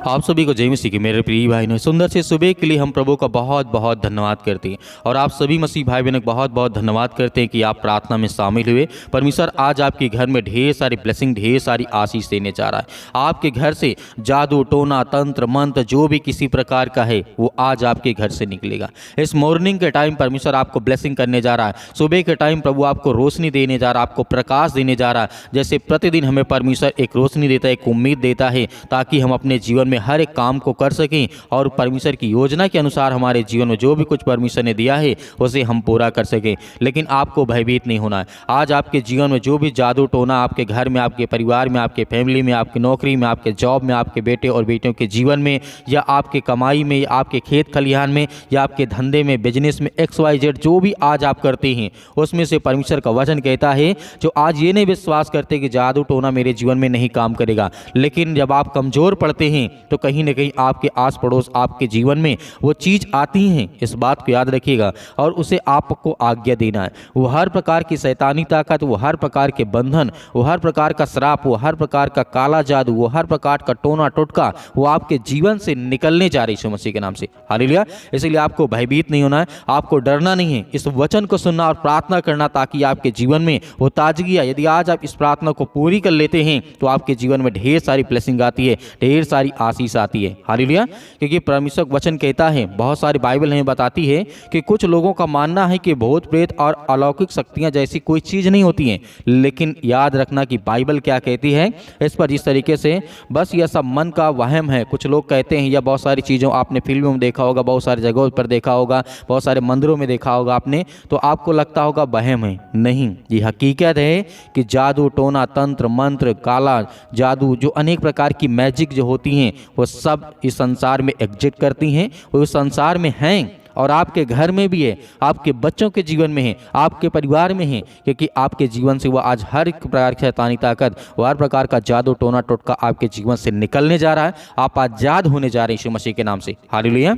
आप सभी को जय मसीह की मेरे प्रिय भाई ने सुंदर से सुबह के लिए हम प्रभु का बहुत बहुत धन्यवाद करते हैं। और आप सभी मसीह भाई बहनों को बहुत बहुत धन्यवाद करते हैं कि आप प्रार्थना में शामिल हुए। परमेश्वर आज आपके घर में ढेर सारी ब्लेसिंग, ढेर सारी आशीष देने जा रहा है। आपके घर से जादू टोना तंत्र मंत्र जो भी किसी प्रकार का है वो आज आपके घर से निकलेगा। इस मॉर्निंग के टाइम परमेश्वर आपको ब्लेसिंग करने जा रहा है। सुबह के टाइम प्रभु आपको रोशनी देने जा रहा है, आपको प्रकाश देने जा रहा है। जैसे प्रतिदिन हमें परमेश्वर एक रोशनी देता है, एक उम्मीद देता है, ताकि हम अपने जीवन में हर एक काम को कर सकें और परमेश्वर की योजना के अनुसार हमारे जीवन में जो भी कुछ परमेश्वर ने दिया है उसे हम पूरा कर सकें। लेकिन आपको भयभीत नहीं होना है। आज आपके जीवन में जो भी जादू टोना आपके घर में, आपके परिवार में, आपके फैमिली में, आपकी नौकरी में, आपके जॉब में, आपके बेटे और बेटियों के जीवन में, या आपके कमाई में, या आपके खेत खलिहान में, या आपके धंधे में, बिजनेस में, XYZ जो भी आज आप करते हैं उसमें से परमेश्वर का वचन कहता है जो आज ये नहीं विश्वास करते कि जादू टोना मेरे जीवन में नहीं काम करेगा, लेकिन जब आप कमज़ोर पड़ते हैं तो कहीं ना कहीं आपके आस पड़ोस आपके जीवन में वो चीज़ आती हैं। इस बात को याद रखिएगा और उसे आपको आज्ञा देना है। वो हर प्रकार की शैतानी ताकत, वो हर प्रकार के बंधन, वो हर प्रकार का श्राप, वो हर प्रकार का काला जादू, वो हर प्रकार का टोना टोटका वो आपके जीवन से निकलने जा रही है यीशु मसीह के नाम से। हालेलुया। इसलिए आपको भयभीत नहीं होना है, आपको डरना नहीं है। इस वचन को सुनना और प्रार्थना करना ताकि आपके जीवन में वो ताजगी आए। यदि आज आप इस प्रार्थना को पूरी कर लेते हैं तो आपके जीवन में ढेर सारी ब्लेसिंग आती है, ढेर सारी आशीष आती है। हालेलुया। क्योंकि परमेश्वर वचन कहता है, बहुत सारी बाइबल हमें बताती है कि कुछ लोगों का मानना है कि भूत प्रेत और अलौकिक शक्तियां जैसी कोई चीज़ नहीं होती हैं। लेकिन याद रखना कि बाइबल क्या कहती है इस पर। जिस तरीके से बस यह सब मन का वहम है, कुछ लोग कहते हैं, या बहुत सारी चीज़ों आपने फिल्मों में देखा होगा, बहुत सारी जगहों पर देखा होगा, बहुत सारे मंदिरों में देखा होगा आपने, तो आपको लगता होगा वहम है। नहीं, ये हकीकत है कि जादू टोना तंत्र मंत्र काला जादू जो अनेक प्रकार की मैजिक जो होती हैं वो सब इस संसार में एग्जिस्ट करती हैं, वो इस संसार में हैं और आपके घर में भी है, आपके बच्चों के जीवन में है, आपके परिवार में है। क्योंकि आपके जीवन से वो आज हर एक प्रकार की शैतानी ताकत, वो हर प्रकार का जादू टोना टोटका आपके जीवन से निकलने जा रहा है। आप आज़ाद होने जा रहे हैं यीशु मसीह के नाम से। हालेलुया।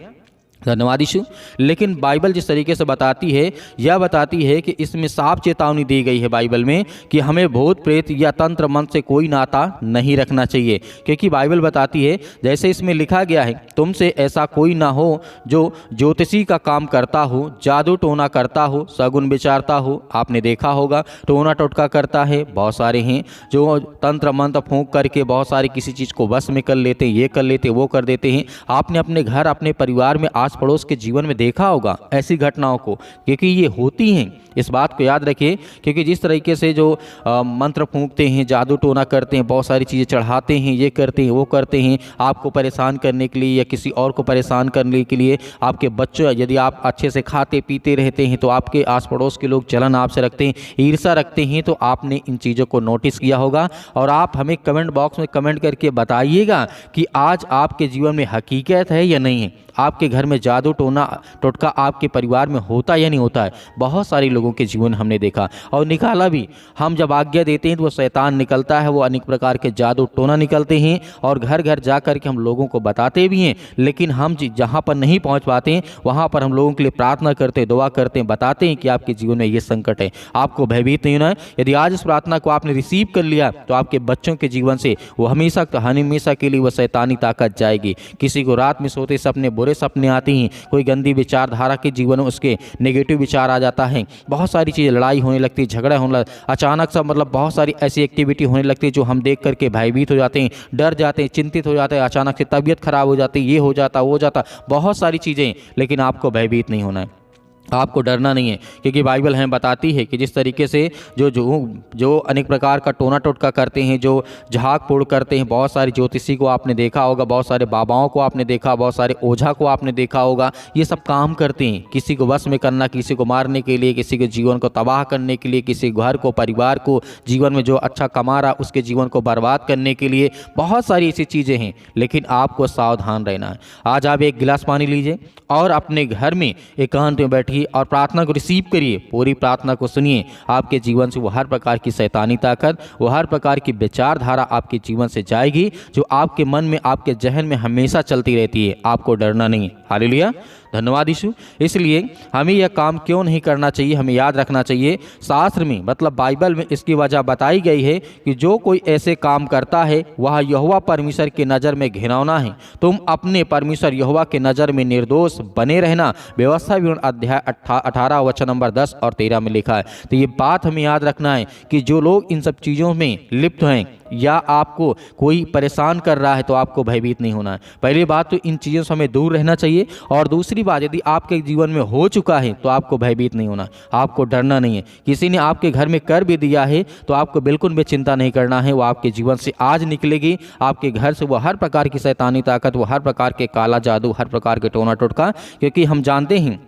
धन्यवाद यीशु। लेकिन बाइबल जिस तरीके से बताती है, यह बताती है कि इसमें साफ चेतावनी दी गई है बाइबल में कि हमें भूत प्रेत या तंत्र मंत्र से कोई नाता नहीं रखना चाहिए। क्योंकि बाइबल बताती है, जैसे इसमें लिखा गया है, तुमसे ऐसा कोई ना हो जो ज्योतिषी का काम करता हो, जादू टोना करता हो, शगुन विचारता हो। आपने देखा होगा टोना टोटका करता है, बहुत सारे हैं जो तंत्र मंत्र फूंक करके बहुत सारी किसी चीज़ को वश में कर लेते हैं, ये कर लेते, वो कर देते हैं। आपने अपने घर, अपने परिवार में, आस पड़ोस के जीवन में देखा होगा ऐसी घटनाओं को, क्योंकि ये होती हैं। इस बात को याद रखिए। क्योंकि जिस तरीके से जो मंत्र फूंकते हैं, जादू टोना करते हैं, बहुत सारी चीज़ें चढ़ाते हैं, ये करते हैं, वो करते हैं, आपको परेशान करने के लिए या किसी और को परेशान करने के लिए। आपके बच्चों, यदि आप अच्छे से खाते पीते रहते हैं तो आपके आस पड़ोस के लोग जलन आपसे रखते हैं, ईर्ष्या रखते हैं, तो आपने इन चीज़ों को नोटिस किया होगा। और आप हमें कमेंट बॉक्स में कमेंट करके बताइएगा कि आज आपके जीवन में हकीकत है या नहीं है। आपके घर में जादू टोना टोटका आपके परिवार में होता या नहीं होता है। बहुत सारे लोगों के जीवन हमने देखा और निकाला भी। हम जब आज्ञा देते हैं तो वो शैतान निकलता है, वो अनेक प्रकार के जादू टोना निकलते हैं और घर घर जा कर के हम लोगों को बताते भी हैं। लेकिन हम जहाँ पर नहीं पहुँच पाते हैं वहाँ पर हम लोगों के लिए प्रार्थना करते हैं, दुआ करते हैं, बताते हैं कि आपके जीवन में ये संकट है। आपको भयभीत नहीं होना है। यदि आज इस प्रार्थना को आपने रिसीव कर लिया तो आपके बच्चों के जीवन से वो हमेशा के लिए वो शैतानी ताकत जाएगी। किसी को रात में सोते सपने बुरे सपने आती हैं, कोई गंदी विचारधारा के जीवन में उसके नेगेटिव विचार आ जाता है, बहुत सारी चीज़ें, लड़ाई होने लगती है, झगड़ा होने लगता, अचानक सा बहुत सारी ऐसी एक्टिविटी होने लगती है जो हम देख करके भयभीत हो जाते हैं, डर जाते हैं, चिंतित हो जाते हैं, अचानक से तबीयत खराब हो जाती है, ये हो जाता, वो हो जाता, बहुत सारी चीज़ें। लेकिन आपको भयभीत नहीं होना है, आपको डरना नहीं है। क्योंकि बाइबल हमें बताती है कि जिस तरीके से जो अनेक प्रकार का टोना टोटका करते हैं, जो झाग फोड़ करते हैं, बहुत सारे ज्योतिषी को आपने देखा होगा, बहुत सारे बाबाओं को आपने देखा, बहुत सारे ओझा को आपने देखा होगा, ये सब काम करते हैं किसी को वश में करना, किसी को मारने के लिए, किसी के जीवन को तबाह करने के लिए, किसी घर को, परिवार को, जीवन में जो अच्छा कमा रहा उसके जीवन को बर्बाद करने के लिए। बहुत सारी ऐसी चीज़ें हैं, लेकिन आपको सावधान रहना है। आज आप एक गिलास पानी लीजिए और अपने घर में एकांत में बैठिए और प्रार्थना को रिसीव करिए। पूरी प्रार्थना को सुनिए। आपके जीवन से वो हर प्रकार की शैतानी ताकत, वो हर प्रकार की विचारधारा आपके जीवन से जाएगी जो आपके मन में, आपके जहन में हमेशा चलती रहती है। आपको डरना नहीं है। हालेलुया, धन्यवाद यीशु। इसलिए हमें यह काम क्यों नहीं करना चाहिए, हमें याद रखना चाहिए। शास्त्र में मतलब बाइबल में इसकी वजह बताई गई है कि जो कोई ऐसे काम करता है वह यहोवा परमेश्वर की नज़र में घिनौना है। तुम अपने परमेश्वर यहोवा के नज़र में निर्दोष बने रहना, व्यवस्था विवरण अध्याय 18 वचन नंबर 10 और 13 में लिखा है। तो ये बात हमें याद रखना है कि जो लोग इन सब चीज़ों में लिप्त हैं या आपको कोई परेशान कर रहा है तो आपको भयभीत नहीं होना है। पहली बात तो इन चीज़ों से हमें दूर रहना चाहिए, और दूसरी बात यदि आपके जीवन में हो चुका है तो आपको भयभीत नहीं होना, आपको डरना नहीं है। किसी ने आपके घर में कर भी दिया है तो आपको बिल्कुल भी चिंता नहीं करना है, वो आपके जीवन से आज निकलेगी। आपके घर से वो हर प्रकार की शैतानी ताकत, वो हर प्रकार के काला जादू, हर प्रकार के टोना टोटका, क्योंकि हम जानते हैं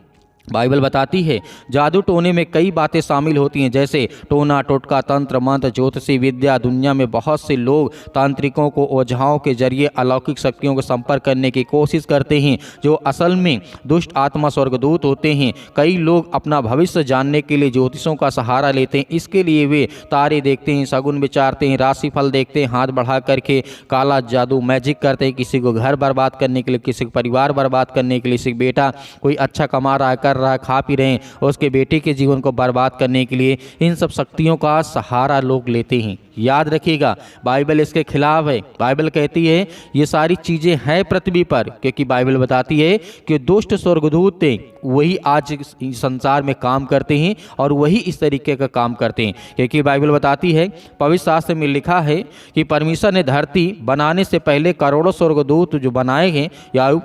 बाइबल बताती है जादू टोने में कई बातें शामिल होती हैं, जैसे टोना टोटका, तंत्र मंत्र, ज्योतिषी विद्या। दुनिया में बहुत से लोग तांत्रिकों को ओझाओं के जरिए अलौकिक शक्तियों को संपर्क करने की कोशिश करते हैं, जो असल में दुष्ट आत्मा स्वर्गदूत होते हैं। कई लोग अपना भविष्य जानने के लिए ज्योतिषों का सहारा लेते हैं। इसके लिए वे तारे देखते हैं, शगुन विचारते हैं, राशिफल देखते हैं, हाथ बढ़ा करके काला जादू मैजिक करते हैं, किसी को घर बर्बाद करने के लिए, किसी को परिवार बर्बाद करने के लिए, किसी बेटा कोई अच्छा कमा रहा है, कर रहा है, खा पी रहे हैं, उसके बेटे के जीवन को बर्बाद करने के लिए इन सब शक्तियों का सहारा लोग लेते हैं। याद रखिएगा बाइबल इसके खिलाफ है। बाइबल कहती है ये सारी चीज़ें हैं पृथ्वी पर, क्योंकि बाइबल बताती है कि दुष्ट स्वर्गदूत थे वही आज संसार में काम करते हैं और वही इस तरीके का काम करते हैं। क्योंकि बाइबल बताती है, पवित्र शास्त्र में लिखा है कि परमेश्वर ने धरती बनाने से पहले करोड़ों स्वर्गदूत जो बनाए हैं।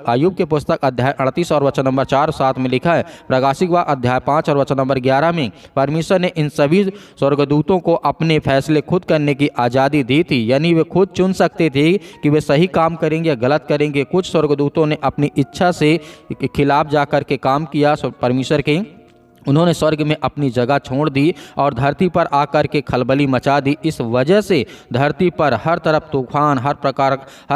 आयुब के पुस्तक अध्याय 38 और वचन नंबर 4 7 में लिखा है। प्रकाशिक वाक्य अध्याय 5 और वचन नंबर 11 में परमेश्वर ने इन सभी स्वर्गदूतों को अपने फैसले खुद करने की आज़ादी दी थी, यानी वे खुद चुन सकते थे कि वे सही काम करेंगे या गलत करेंगे। कुछ स्वर्गदूतों ने अपनी इच्छा से खिलाफ जाकर के काम किया परमेश्वर के, उन्होंने स्वर्ग में अपनी जगह छोड़ दी और धरती पर आकर के खलबली मचा दी। इस वजह से धरती पर हर तरफ तूफान, हर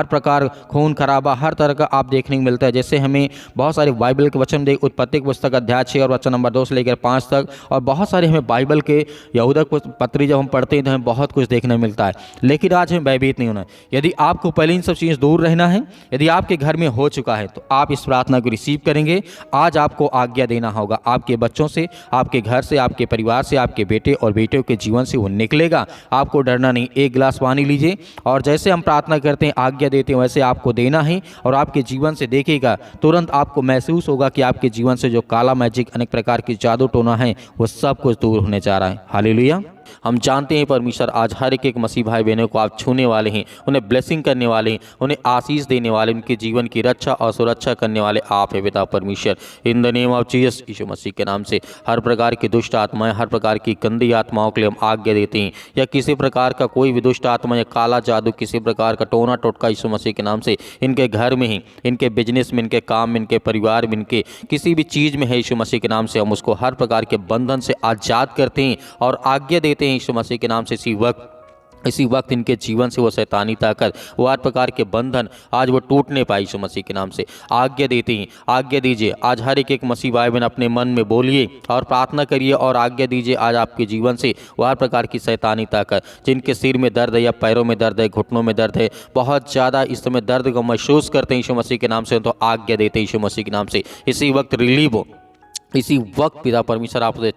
प्रकार खून खराबा, हर तरह का आप देखने को मिलता है। जैसे हमें बहुत सारे बाइबल के वचन देख, उत्पत्ति पुस्तक अध्याय 6 और वचन नंबर 2 से लेकर 5 तक, और बहुत सारे हमें बाइबल के यहूदा पत्री जब हम पढ़ते हैं तो हमें बहुत कुछ देखने मिलता है। लेकिन आज हमें भयभीत नहीं होना। यदि आपको पहले इन सब चीज़ दूर रहना है, यदि आपके घर में हो चुका है तो आप इस प्रार्थना को रिसीव करेंगे। आज आपको आज्ञा देना होगा, आपके बच्चों से, आपके घर से, आपके परिवार से, आपके बेटे और बेटियों के जीवन से वो निकलेगा। आपको डरना नहीं। एक गिलास पानी लीजिए और जैसे हम प्रार्थना करते हैं, आज्ञा देते हैं, वैसे आपको देना है और आपके जीवन से देखिएगा, तुरंत आपको महसूस होगा कि आपके जीवन से जो काला मैजिक, अनेक प्रकार की जादू टोना है, वो सब कुछ दूर होने जा रहा है। हालेलुया। हम जानते हैं परमेश्वर आज हर एक मसीह भाई बहनों को आप छूने वाले हैं, उन्हें ब्लेसिंग करने वाले हैं, उन्हें आशीष देने वाले, उनके जीवन की रक्षा और सुरक्षा करने वाले आप है पिता परमेश्वर। In the name of Jesus, Yeshu Masih के नाम से हर प्रकार की दुष्ट आत्माएं, हर प्रकार की गंदी आत्माओं के लिए हम आज्ञा देते हैं, या किसी प्रकार का कोई भी दुष्ट आत्मा या काला जादू, किसी प्रकार का टोना टोटका यीशु मसीह के नाम से इनके घर में ही, इनके बिजनेस में, इनके काम में, इनके परिवार में, इनके किसी भी चीज़ में है, यीशु मसीह के नाम से हम उसको हर प्रकार के बंधन से आज़ाद करते हैं और आज्ञा देते हैं यीशु मसीह के नाम से। इसी वक्त इनके जीवन से वो शैतानी ताकत, वो हर प्रकार के बंधन आज वो टूटने पाए यीशु मसीह के नाम से। आज्ञा देते हैं, आज्ञा दीजिए। आज हर एक मसीह भाई बहन अपने मन में बोलिए और प्रार्थना करिए और आज्ञा दीजिए आज आपके जीवन से वो हर प्रकार की शैतानी ताकत, जिनके सिर में दर्द है या पैरों में दर्द है, घुटनों में दर्द है, बहुत ज़्यादा इस समय दर्द को महसूस करते हैं यीशु मसीह के नाम से, तो आज्ञा देते हैं यीशु मसीह के नाम से। इसी वक्त रिलीव हो, इसी वक्त पिता परमेश्वर आप उसे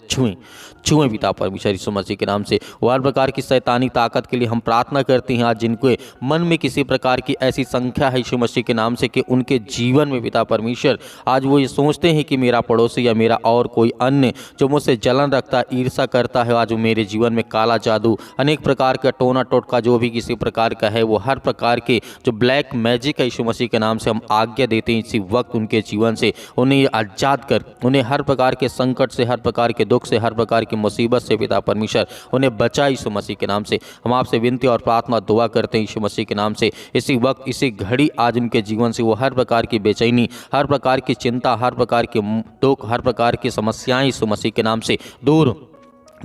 छुएं पिता परमेश्वर यीशु मसीह के नाम से। वो हर प्रकार की शैतानी ताकत के लिए हम प्रार्थना करते हैं। आज जिनके मन में किसी प्रकार की ऐसी संख्या है यीशु मसीह के नाम से कि उनके जीवन में पिता परमेश्वर आज वो ये सोचते हैं कि मेरा पड़ोसी या मेरा और कोई अन्य जो मुझसे जलन रखता है, ईर्षा करता है, आज वो मेरे जीवन में काला जादू, अनेक प्रकार का टोना टोटका जो भी किसी प्रकार का है, वो हर प्रकार के जो ब्लैक मैजिक है यीशु मसीह के नाम से हम आज्ञा देते हैं इसी वक्त उनके जीवन से उन्हें आज़ाद कर, उन्हें हर प्रकार के संकट से, हर प्रकार के दुख से, हर प्रकार की मुसीबत से पिता परमेश्वर उन्हें बचा यीशु मसीह के नाम से। हम आपसे विनती और प्रार्थना दुआ करते हैं यीशु मसीह के नाम से। इसी वक्त, इसी घड़ी आज उनके जीवन से वो हर प्रकार की बेचैनी, हर प्रकार की चिंता, हर प्रकार के दुख, हर प्रकार की समस्याएं यीशु मसीह के नाम से दूर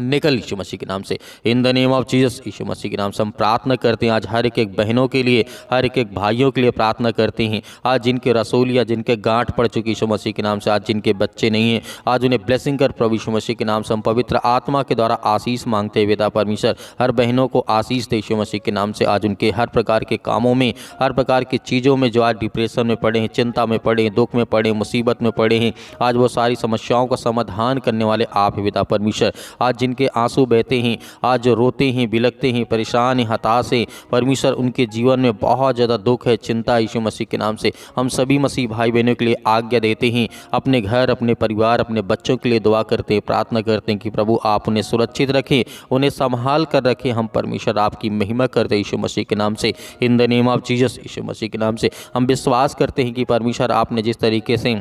निकल यीशु मसीह के नाम से। In the name of Jesus Yeshu Masih के नाम से हम प्रार्थना करते हैं। आज हर एक बहनों के लिए, हर एक भाइयों के लिए प्रार्थना करते हैं। आज जिनके रसोलिया, जिनके गांठ पड़ चुकी यीशु मसीह के नाम से, आज जिनके बच्चे नहीं हैं, आज उन्हें ब्लेसिंग कर प्रभु यीशु मसीह के नाम से। हम पवित्र आत्मा के द्वारा आशीष मांगते हैं पिता परमेश्वर, हर बहनों को आशीष दे यीशु मसीह के नाम से। आज उनके हर प्रकार के कामों में, हर प्रकार की चीज़ों में जो आज डिप्रेशन में पड़े हैं, चिंता में पड़े हैं, दुख में पड़े हैं, मुसीबत में पड़े हैं, आज वो सारी समस्याओं का समाधान करने वाले आप हैं पिता परमेश्वर। आज जिनके आंसू बहते हैं, आज जो रोते हैं, बिलखते हैं, परेशान हैं, हताश हैं परमेश्वर, उनके जीवन में बहुत ज़्यादा दुख है, चिंता यीशु मसीह के नाम से। हम सभी मसीह भाई बहनों के लिए आज्ञा देते हैं, अपने घर, अपने परिवार, अपने बच्चों के लिए दुआ करते हैं, प्रार्थना करते हैं कि प्रभु आप उन्हें सुरक्षित रखें, उन्हें संभाल कर रखें। हम परमेश्वर आपकी महिमा करते हैं यीशु मसीह के नाम से। In the name of Jesus Yeshu Masih के नाम से हम विश्वास करते हैं कि परमेश्वर आपने जिस तरीके से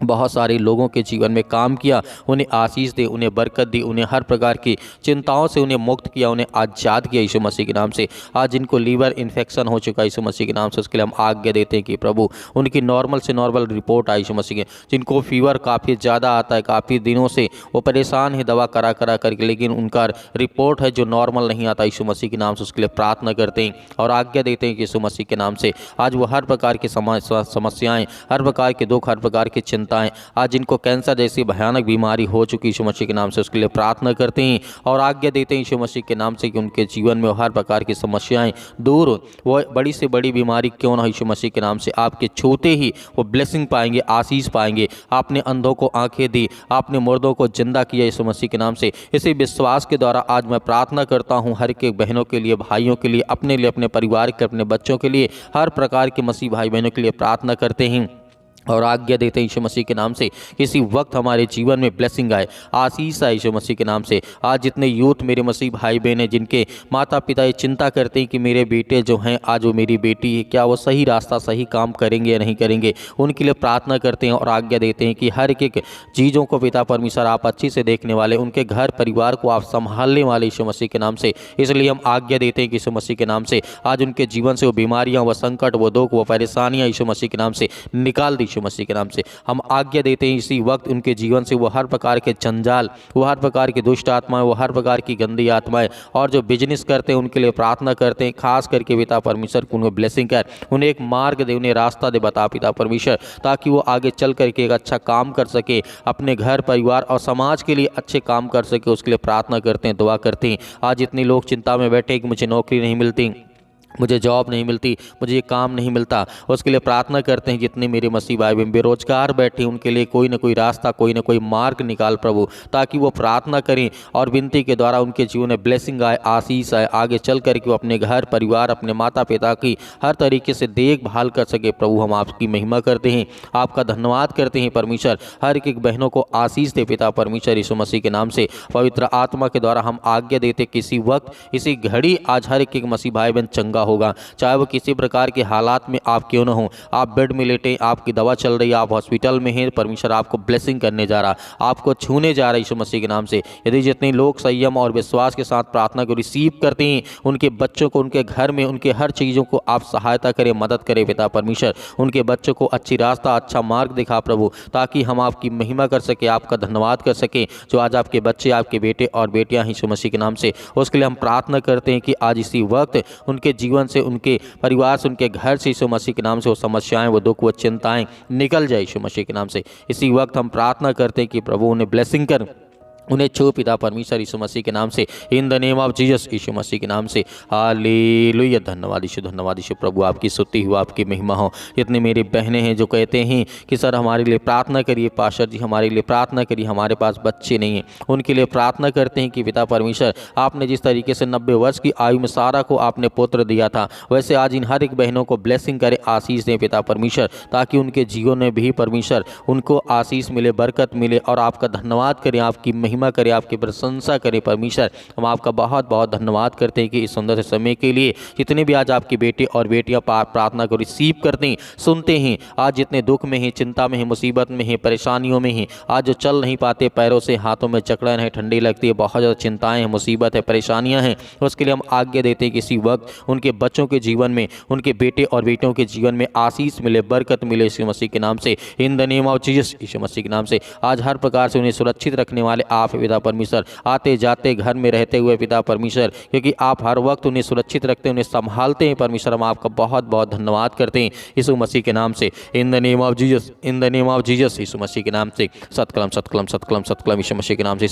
बहुत सारे लोगों के जीवन में काम किया, उन्हें आशीष दे, उन्हें बरकत दी, उन्हें हर प्रकार की चिंताओं से उन्हें मुक्त किया, उन्हें आज़ाद किया यीशु मसीह के नाम से। आज जिनको लीवर इन्फेक्शन हो चुका है यीशु मसीह के नाम से, उसके लिए हम आज्ञा देते हैं कि प्रभु उनकी नॉर्मल से नॉर्मल रिपोर्ट आई यीशु मसीह के। जिनको फीवर काफ़ी ज़्यादा आता है, काफ़ी दिनों से वो परेशान है दवा करा करके, लेकिन उनका रिपोर्ट है जो नॉर्मल नहीं आता यीशु मसीह के नाम से, उसके लिए प्रार्थना करते हैं और आज्ञा देते हैं कि यीशु मसीह के नाम से आज वो हर प्रकार की समस्याएँ, हर प्रकार के दुख, हर प्रकार की चिंताएं, आज जिनको कैंसर जैसी भयानक बीमारी हो चुकी यीशु मसीह के नाम से, उसके लिए प्रार्थना करते हैं और आज्ञा देते हैं यीशु मसीह के नाम से कि उनके जीवन में हर प्रकार की समस्याएं दूर, वो बड़ी से बड़ी बीमारी क्यों ना यीशु मसीह के नाम से आपके छूते ही वो ब्लेसिंग पाएंगे, आशीष पाएंगे। आपने अंधों को आंखें दी, आपने मुर्दों को जिंदा किया यीशु मसीह के नाम से। इसी विश्वास के द्वारा आज मैं प्रार्थना करता हूँ हर एक बहनों के लिए, भाइयों के लिए, अपने लिए, अपने परिवार के, अपने बच्चों के लिए, हर प्रकार के मसीह भाई बहनों के लिए प्रार्थना करते हैं और आज्ञा देते हैं यीशु मसीह के नाम से किसी वक्त हमारे जीवन में ब्लेसिंग आए, आशीष आए यीशु मसीह के नाम से। आज जितने यूथ मेरे मसीह भाई बहन हैं, जिनके माता पिता ये चिंता करते हैं कि मेरे बेटे जो हैं, आज वो मेरी बेटी है, क्या वो सही रास्ता, सही काम करेंगे या नहीं करेंगे, उनके लिए प्रार्थना करते हैं और आज्ञा देते हैं कि हर एक चीज़ों को पिता परमेश्वर आप अच्छी से देखने वाले, उनके घर परिवार को आप संभालने वाले यीशु मसीह के नाम से। इसलिए हम आज्ञा देते हैं कि यीशु मसीह के नाम से आज उनके जीवन से वो बीमारियाँ, वो संकट, वो दुख, वो परेशानियाँ यीशु मसीह के नाम से निकाल दी यीशु मसीह के नाम से। हम आज्ञा देते हैं इसी वक्त उनके जीवन से वो हर प्रकार के जंजाल, वो हर प्रकार की दुष्ट आत्माएं, वो हर प्रकार की गंदी आत्माएं और जो बिजनेस करते हैं उनके लिए प्रार्थना करते हैं। खास करके पिता परमेश्वर को उन्हें ब्लेसिंग कर, उन्हें एक मार्ग दे, उन्हें रास्ता दे बता पिता परमेश्वर, ताकि वो आगे चल करके एक अच्छा काम कर सके, अपने घर परिवार और समाज के लिए अच्छे काम कर सके। उसके लिए प्रार्थना करते हैं, दुआ करते हैं। आज इतने लोग चिंता में बैठे कि मुझे नौकरी नहीं मिलती, मुझे जॉब नहीं मिलती, मुझे ये काम नहीं मिलता, उसके लिए प्रार्थना करते हैं। जितने मेरे मसीह भाई बहन बेरोजगार बैठे उनके लिए कोई ना कोई रास्ता, कोई ना कोई मार्ग निकाल प्रभु, ताकि वो प्रार्थना करें और विनती के द्वारा उनके जीवन में ब्लेसिंग आए, आशीष आए, आगे चल करके वो अपने घर परिवार, अपने माता पिता की हर तरीके से देखभाल कर सके। प्रभु हम आपकी महिमा करते हैं, आपका धन्यवाद करते हैं परमेश्वर। हर एक बहनों को आशीष दे पिता परमेश्वर यीशु मसीह के नाम से। पवित्र आत्मा के द्वारा हम आज्ञा देते किसी वक्त, इसी घड़ी आज हर एक मसीह भाई बहन चंगा होगा, चाहे वो किसी प्रकार के हालात में आप क्यों न हो। आप बेड में लेटे, आपकी दवा चल रही है, आप हॉस्पिटल में हैं, परमेश्वर आपको ब्लेसिंग करने जा रहा, आपको छूने जा रहा है यीशु मसीह के नाम से। यदि जितने लोग संयम और विश्वास के साथ प्रार्थना को रिसीव करते हैं, उनके बच्चों को, उनके घर में, उनके हर चीज़ों को आप सहायता करें, मदद करें पिता परमेश्वर। उनके बच्चों को अच्छी रास्ता, अच्छा मार्ग दिखा प्रभु, ताकि हम आपकी महिमा कर सके, आपका धन्यवाद कर सके। जो आज आपके बच्चे, आपके बेटे और बेटियां हैं यीशु मसीह के नाम से, उसके लिए हम प्रार्थना करते हैं कि आज इसी वक्त उनके जीवन से, उनके परिवार से, उनके घर से यीशु मसीह के नाम से वो समस्याएं, वो दुख, वो चिंताएं निकल जाए यीशु मसीह के नाम से। इसी वक्त हम प्रार्थना करते हैं कि प्रभु उन्हें ब्लेसिंग कर, उन्हें छू पिता परमेश्वर यीशु मसीह के नाम से। In the name of Jesus Yeshu Masih के नाम से। हालेलुया। धन्यवाद यीशु प्रभु आपकी स्तुति हो, आपकी महिमा हो। जितने मेरी बहनें हैं जो कहते हैं कि सर हमारे लिए प्रार्थना करिए, पास्टर जी हमारे लिए प्रार्थना करिए, हमारे पास बच्चे नहीं हैं, उनके लिए प्रार्थना करते हैं कि पिता परमेश्वर आपने जिस तरीके से 90 वर्ष की आयु में सारा को आपने पुत्र दिया था, वैसे आज इन हर एक बहनों को ब्लेसिंग करे, आशीष दें पिता परमेश्वर, ताकि उनके जीवन में भी परमेश्वर उनको आशीष मिले, बरकत मिले और आपका धन्यवाद करें, आपकी महिमा करें, आपकी प्रशंसा करें परमेश्वर। हम आपका बहुत बहुत धन्यवाद करते हैं कि इस सुंदर से समय के लिए। जितने भी आज आपके बेटे और बेटियां प्रार्थना को रिसीव करते हैं, सुनते हैं, आज जितने दुख में हैं, चिंता में हैं, मुसीबत में हैं, परेशानियों में हैं, आज जो चल नहीं पाते, पैरों से हाथों में जकड़न है, ठंडी लगती है, बहुत ज़्यादा चिंताएं हैं, मुसीबत है, परेशानियां हैं, उसके लिए हम आज्ञा देते हैं कि इसी वक्त उनके बच्चों के जीवन में, उनके बेटे और बेटियों के जीवन में आशीष मिले, बरकत मिले यीशु मसीह के नाम से। In the name of Jesus Yeshu Masih के नाम से आज हर प्रकार से उन्हें सुरक्षित रखने वाले आप आप हैं पिता परमेश्वर, आते जाते घर में रहते हुए पिता परमेश्वर, क्योंकि आप हर वक्त उन्हें सुरक्षित रखते हैं, उन्हें संभालते हैं परमेश्वर। हम आपका बहुत बहुत धन्यवाद करते हैं यीशु मसीह के नाम से, in the name of Jesus, in the name of Jesus, Yeshu Masih के नाम से। सतकलम सतकलम सतकलम सतकलम यीशु मसीह के नाम से।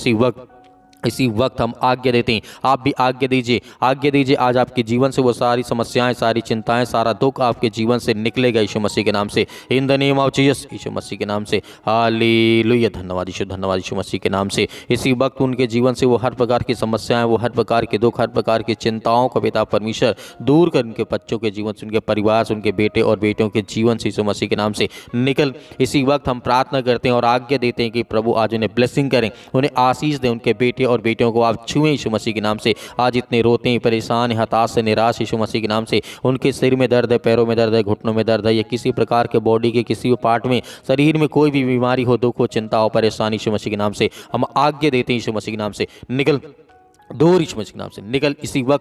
इसी वक्त हम आज्ञा देते हैं, आप भी आज्ञा दीजिए, आज्ञा दीजिए। आज आपके जीवन से वो सारी समस्याएं, सारी चिंताएं, सारा दुख आपके जीवन से निकलेगा यीशु मसीह के नाम से, in the name of Jesus, Yeshu Masih के नाम से। हालेलुया, धन्यवाद यीशु, धन्यवाद यीशु मसीह के नाम से। इसी वक्त उनके जीवन से वो हर प्रकार की समस्याएं, वो हर प्रकार के दुख, हर प्रकार की चिंताओं को पिता परमेश्वर दूर कर उनके बच्चों के जीवन से, उनके परिवार से, उनके बेटे और बेटियों के जीवन से यीशु मसीह के नाम से निकल। इसी वक्त हम प्रार्थना करते हैं और आज्ञा देते हैं कि प्रभु आज उन्हें ब्लेसिंग करें, उन्हें आशीष दें, उनके बेटे और बेटियों को आप छुएं यीशु मसीह के नाम से। आज इतने रोते हैं, परेशान हैं, हताश से, निराश यीशु मसीह के नाम से, उनके सिर में दर्द है, पैरों में दर्द है, घुटनों में दर्द है, या किसी प्रकार के बॉडी के किसी भी पार्ट में, शरीर में कोई भी बीमारी हो, दुख हो, चिंता हो, परेशानी यीशु मसीह के नाम से हम आज्ञा देते हैं यीशु मसीह के नाम से निकल, दूर यीशु मसीह के नाम से निकल।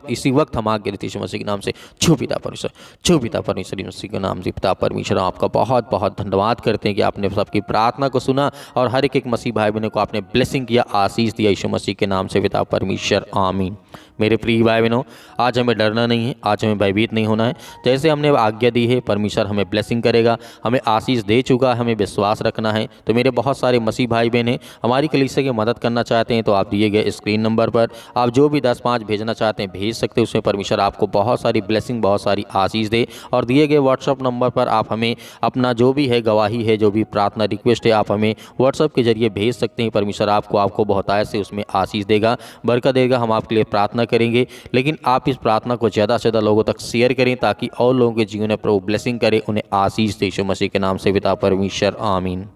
इसी वक्त हम आज्ञा देते हैं यीशु मसीह के नाम से, छू पिता परमेश्वर, छू पिता परमेश्वर यीशु मसीह के नाम से। पिता परमेश्वर, आपका बहुत बहुत धन्यवाद करते हैं कि आपने सबकी प्रार्थना को सुना और हर एक मसीह भाई बहनों को आपने ब्लेसिंग किया, आशीष दिया यीशु मसीह के नाम से पिता परमेश्वर, आमीन। मेरे प्रिय भाई बहनों, आज हमें डरना नहीं है, आज हमें भयभीत नहीं होना है। जैसे हमने आज्ञा दी है, परमेश्वर हमें ब्लेसिंग करेगा, हमें आशीष दे चुका है, हमें विश्वास रखना है। तो मेरे बहुत सारे मसीह भाई बहन हैं, हमारी कलीसिया की मदद करना चाहते हैं, तो आप दिए गए स्क्रीन नंबर पर आप जो भी 10-5 भेजना चाहते हैं भेज सकते हैं। उसमें परमेश्वर आपको बहुत सारी ब्लेसिंग, बहुत सारी आशीष दे। और दिए गए व्हाट्सअप नंबर पर आप हमें अपना जो भी है गवाही है, जो भी प्रार्थना रिक्वेस्ट है, आप हमें व्हाट्सअप के जरिए भेज सकते हैं। परमेश्वर आपको बहुतायत से उसमें आशीष देगा, बरकत देगा। हम आपके लिए प्रार्थना करेंगे, लेकिन आप इस प्रार्थना को ज़्यादा से ज़्यादा लोगों तक शेयर करें ताकि और लोगों के जीवन में प्रभु ब्लेसिंग करे, उन्हें आशीष दे यीशु मसीह के नाम से पिता परमेश्वर, आमीन।